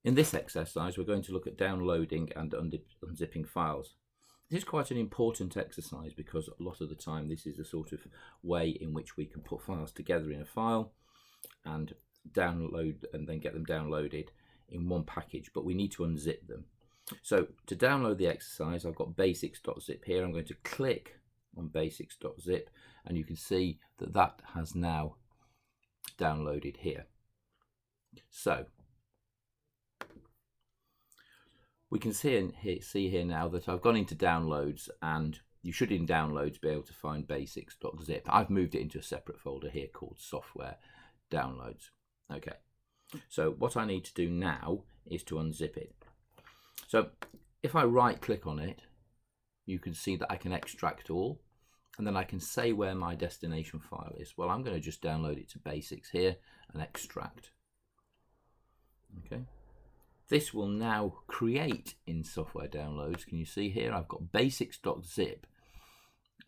In this exercise, we're going to look at downloading and unzipping files. This is quite an important exercise because a lot of the time this is the sort of way in which we can put files together in a file and download and then get them downloaded in one package, but we need to unzip them. So to download the exercise, I've got basics.zip here. I'm going to click on basics.zip and you can see that that has now downloaded here. So we can see here now that I've gone into downloads, and you should in downloads be able to find basics.zip. I've moved it into a separate folder here called software downloads. Okay, so what I need to do now is to unzip it. So if I right click on it, you can see that I can extract all, and then I can say where my destination file is. Well, I'm going to just download it to basics here and extract. Okay. This will now create in software downloads. Can you see here? I've got basics.zip,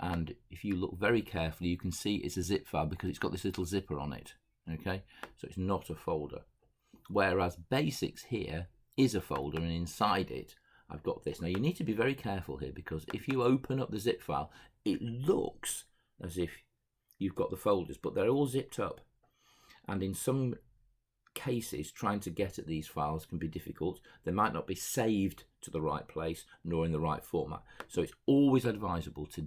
and if you look very carefully, you can see it's a zip file because it's got this little zipper on it. Okay, so it's not a folder. Whereas basics here is a folder, and inside it, I've got this. Now you need to be very careful here because if you open up the zip file, it looks as if you've got the folders, but they're all zipped up, and in some cases trying to get at these files can be difficult. They might not be saved to the right place nor in the right format, so it's always advisable to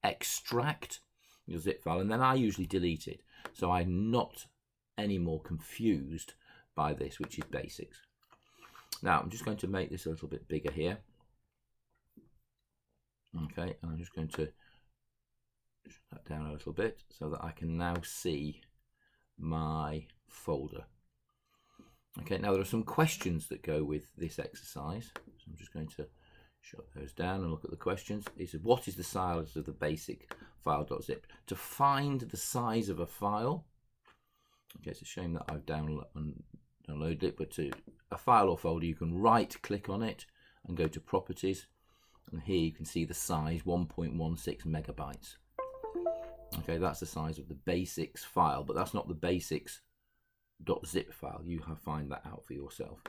extract your zip file, and then I usually delete it so I'm not any more confused by this, which is basics. Now I'm just going to make this a little bit bigger here. Okay, and I'm just going to shut that down a little bit so that I can now see my folder. Okay, now there are some questions that go with this exercise. So I'm just going to shut those down and look at the questions. It says, what is the size of the basic file.zip? To find the size of a file, okay, it's a shame that I've downloaded it, but to a file or folder, you can right click on it and go to properties. And here you can see the size, 1.16 megabytes. Okay, that's the size of the basics file, but that's not the basics.zip file. You have to find that out for yourself.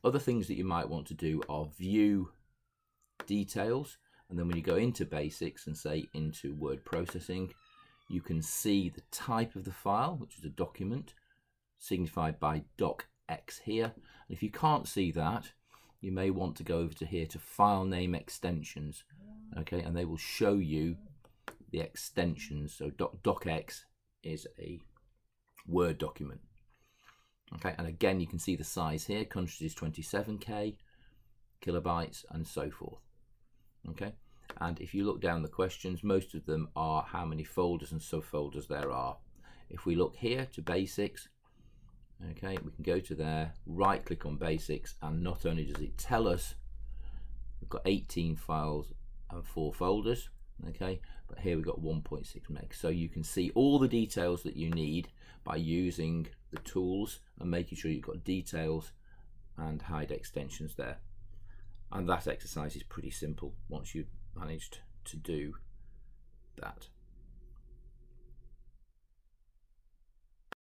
Other things that you might want to do are view details, and then when you go into basics and say into word processing, you can see the type of the file, which is a document signified by docx here. And if you can't see that, you may want to go over to here to file name extensions, okay, and they will show you the extensions. So docx is a Word document. Okay, and again you can see the size here. Countries is 27k kilobytes and so forth. Okay, and if you look down the questions, most of them are how many folders and subfolders there are. If we look here to basics, okay, we can go to there, right click on basics, and not only does it tell us we've got 18 files and 4 folders, okay, but here we've got 1.6 meg. So you can see all the details that you need by using the tools and making sure you've got details and hide extensions there. And that exercise is pretty simple once you've managed to do that.